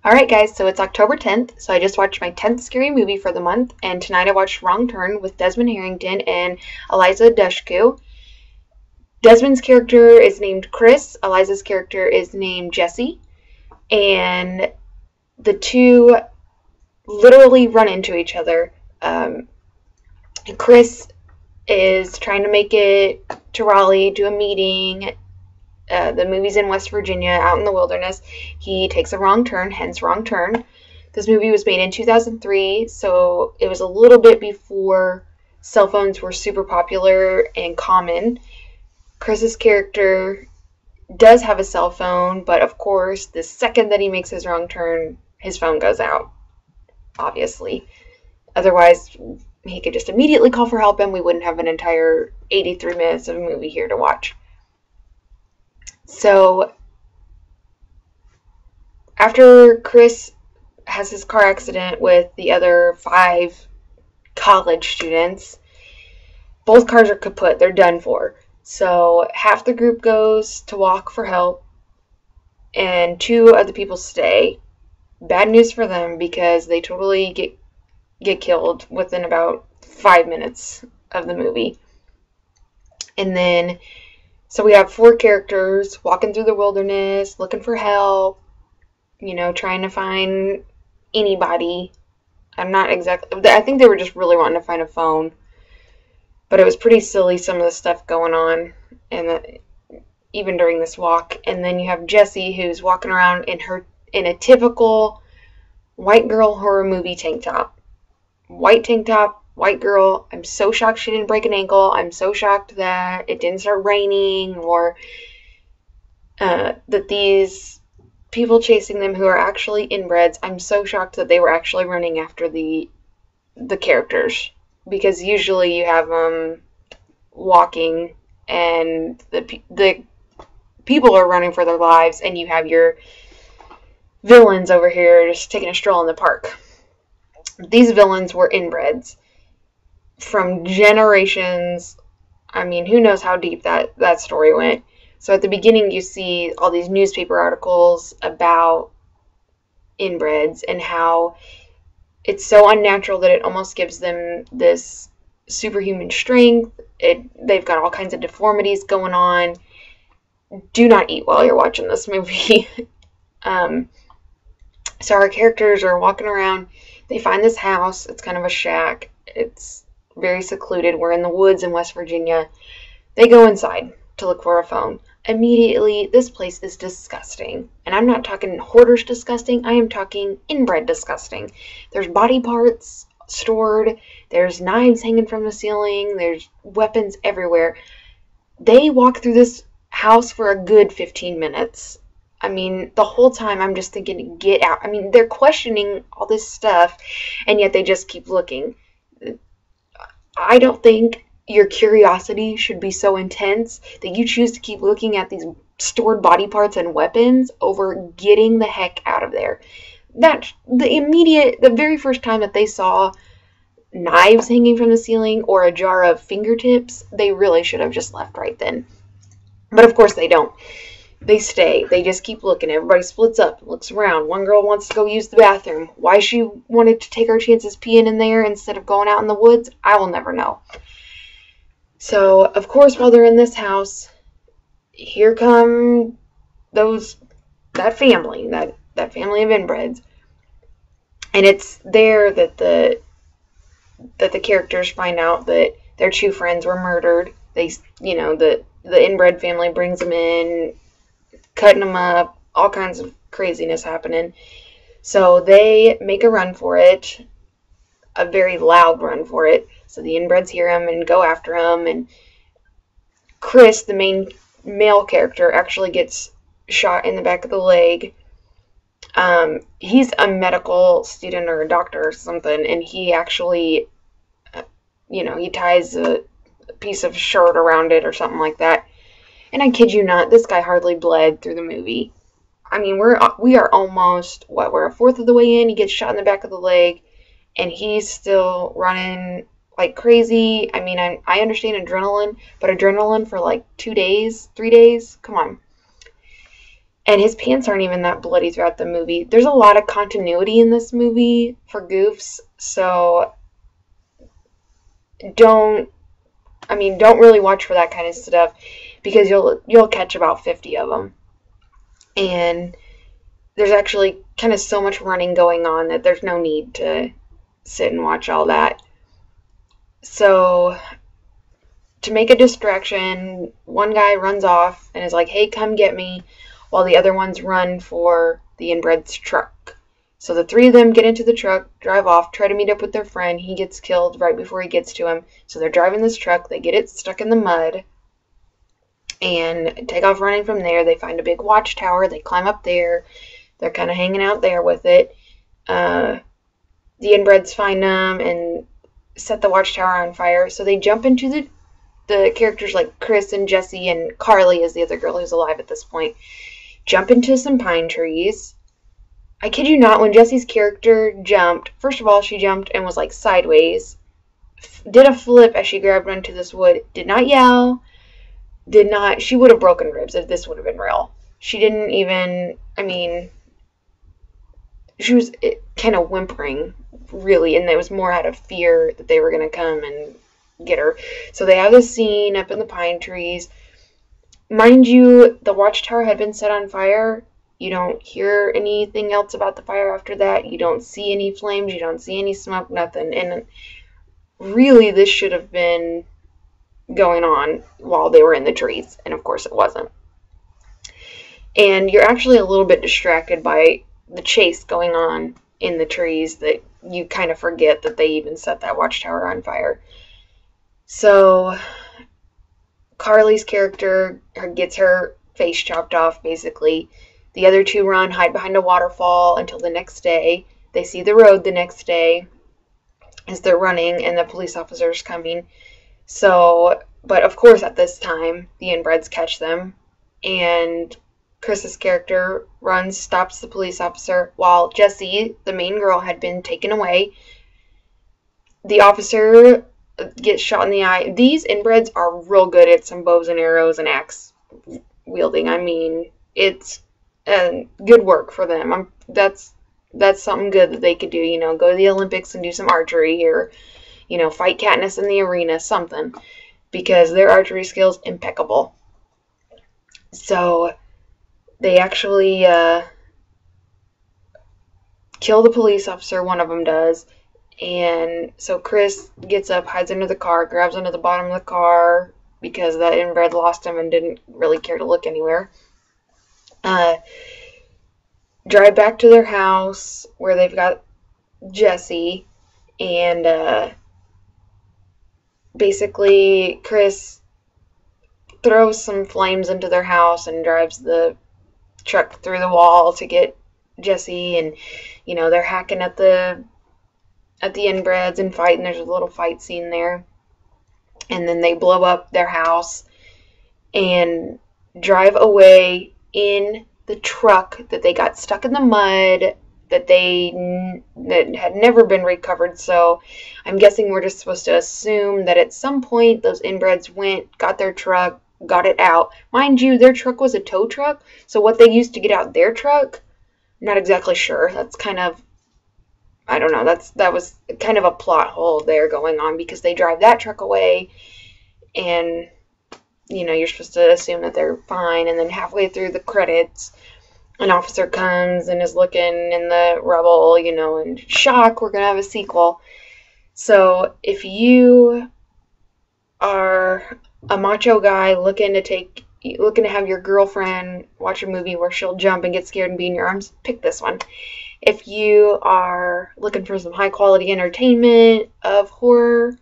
Alright guys, so it's October 10th, so I just watched my 10th scary movie for the month, and tonight I watched Wrong Turn with Desmond Harrington and Eliza Dushku. Desmond's character is named Chris, Eliza's character is named Jesse, and the two literally run into each other. Chris is trying to make it to Raleigh, do a meeting. The movie's in West Virginia, out in the wilderness. He takes a wrong turn, hence Wrong Turn. This movie was made in 2003, so it was a little bit before cell phones were super popular and common. Chris's character does have a cell phone, but of course, the second that he makes his wrong turn, his phone goes out, obviously. Otherwise, he could just immediately call for help and we wouldn't have an entire 83 minutes of a movie here to watch. So, after Chris has his car accident with the other 5 college students, both cars are kaput. They're done for. So, half the group goes to walk for help, and 2 of the people stay. Bad news for them because they totally get killed within about 5 minutes of the movie. And then, so we have 4 characters walking through the wilderness, looking for help, trying to find anybody. I think they were just really wanting to find a phone. But it was pretty silly, some of the stuff going on, and even during this walk. And then you have Jessie, who's walking around in a typical white girl horror movie tank top. White tank top, white girl. I'm so shocked she didn't break an ankle. I'm so shocked that it didn't start raining, or that these people chasing them who are actually inbreds, I'm so shocked that they were actually running after the characters. Because usually you have them walking and the people are running for their lives, and you have your villains over here just taking a stroll in the park. These villains were inbreds from generations. I mean, who knows how deep that story went. So at the beginning you see all these newspaper articles about inbreds and how it's so unnatural that it almost gives them this superhuman strength. They've got all kinds of deformities going on. Do not eat while you're watching this movie. So our characters are walking around. They find this house. It's kind of a shack. It's very secluded. We're in the woods in West Virginia. They go inside to look for a phone. Immediately, this place is disgusting. And I'm not talking hoarders disgusting. I am talking inbred disgusting. There's body parts stored. There's knives hanging from the ceiling. There's weapons everywhere. They walk through this house for a good 15 minutes. I mean, the whole time I'm just thinking, get out. I mean, they're questioning all this stuff, and yet they just keep looking. I don't think your curiosity should be so intense that you choose to keep looking at these stored body parts and weapons over getting the heck out of there. The very first time that they saw knives hanging from the ceiling or a jar of fingertips, they really should have just left right then. But of course they don't. They stay. They just keep looking. Everybody splits up, looks around. One girl wants to go use the bathroom. Why she wanted to take her chances peeing in there instead of going out in the woods, I will never know. So, of course, while they're in this house, here come that family of inbreds. And it's there that the characters find out that their 2 friends were murdered. The inbred family brings them in, cutting them up, all kinds of craziness happening. So they make a run for it, a very loud run for it. So the inbreds hear him and go after him, and Chris, the main male character, actually gets shot in the back of the leg. He's a medical student or a doctor or something, and he actually, he ties a piece of shirt around it or something like that. And I kid you not, this guy hardly bled through the movie. I mean, we are almost, we're a fourth of the way in. He gets shot in the back of the leg, and he's still running like crazy. I mean, I understand adrenaline, but adrenaline for like 2 days, 3 days? Come on. And his pants aren't even that bloody throughout the movie. There's a lot of continuity in this movie for goofs, so don't really watch for that kind of stuff, because you'll catch about 50 of them. And there's actually kind of so much running going on that there's no need to sit and watch all that. So, to make a distraction, one guy runs off and is like, hey, come get me, while the other ones run for the inbred's truck. So the three of them get into the truck, drive off, try to meet up with their friend. He gets killed right before he gets to him. So they're driving this truck, they get it stuck in the mud, and take off running from there. They find a big watchtower, they climb up there, they're kind of hanging out there with it. The inbreds find them and set the watchtower on fire. So they jump into the characters like Chris and Jesse, and Carly is the other girl who's alive at this point, jump into some pine trees. I kid you not, when Jesse's character jumped, first of all, she jumped and was like sideways, did a flip as she grabbed onto this wood, did not yell, she would have broken ribs if this would have been real. She didn't even, she was kind of whimpering, really, and it was more out of fear that they were going to come and get her. So they have this scene up in the pine trees. Mind you, the watchtower had been set on fire. You don't hear anything else about the fire after that. You don't see any flames. You don't see any smoke, nothing. And really, this should have been going on while they were in the trees. And of course, it wasn't. And you're actually a little bit distracted by the chase going on in the trees that you kind of forget that they even set that watchtower on fire. So Carly's character gets her face chopped off, basically. The other two run, hide behind a waterfall until the next day. They see the road the next day as they're running, and the police officer's coming. So, but of course at this time, the inbreds catch them, and Chris's character runs, stops the police officer, while Jessie, the main girl, had been taken away. The officer gets shot in the eye. These inbreds are real good at some bows and arrows and axe wielding. It's good work for them. That's something good that they could do. Go to the Olympics and do some archery here. Fight Katniss in the arena, something, because their archery skills impeccable. So they actually kill the police officer. One of them does. And so Chris gets up, hides under the car, grabs onto the bottom of the car because that inbred lost him and didn't really care to look anywhere. Drive back to their house where they've got Jesse, and basically Chris throws some flames into their house and drives the truck through the wall to get Jesse, and they're hacking at the inbreds and fighting. There's a little fight scene there, and then they blow up their house and drive away in the truck that they got stuck in the mud that had never been recovered. So I'm guessing we're just supposed to assume that at some point those inbreds went, got their truck, got it out. Mind you, their truck was a tow truck, so what they used to get out their truck, I'm not exactly sure. That's kind of, I don't know, that was kind of a plot hole there going on, because they drive that truck away, and you're supposed to assume that they're fine, and then halfway through the credits, an officer comes and is looking in the rubble, and shock, we're going to have a sequel. So if you are a macho guy looking to have your girlfriend watch a movie where she'll jump and get scared and be in your arms, pick this one. If you are looking for some high quality entertainment of horror,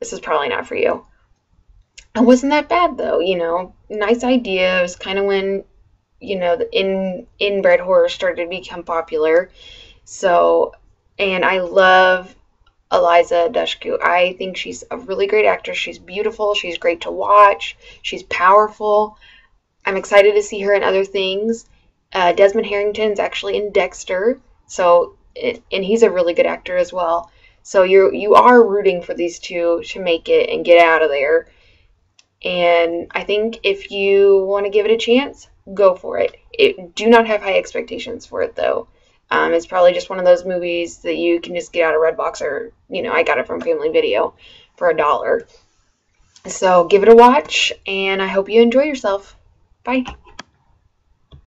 this is probably not for you. It wasn't that bad though, nice idea. It was kind of when, the inbred horror started to become popular. So, and I love Eliza Dushku. I think she's a really great actress. She's beautiful. She's great to watch. She's powerful. I'm excited to see her in other things. Desmond Harrington's actually in Dexter. So, and he's a really good actor as well. So you are rooting for these two to make it and get out of there. And I think if you want to give it a chance, go for it. Do not have high expectations for it, though. It's probably just one of those movies that you can just get out of Redbox, or, I got it from Family Video for $1. So give it a watch, and I hope you enjoy yourself. Bye.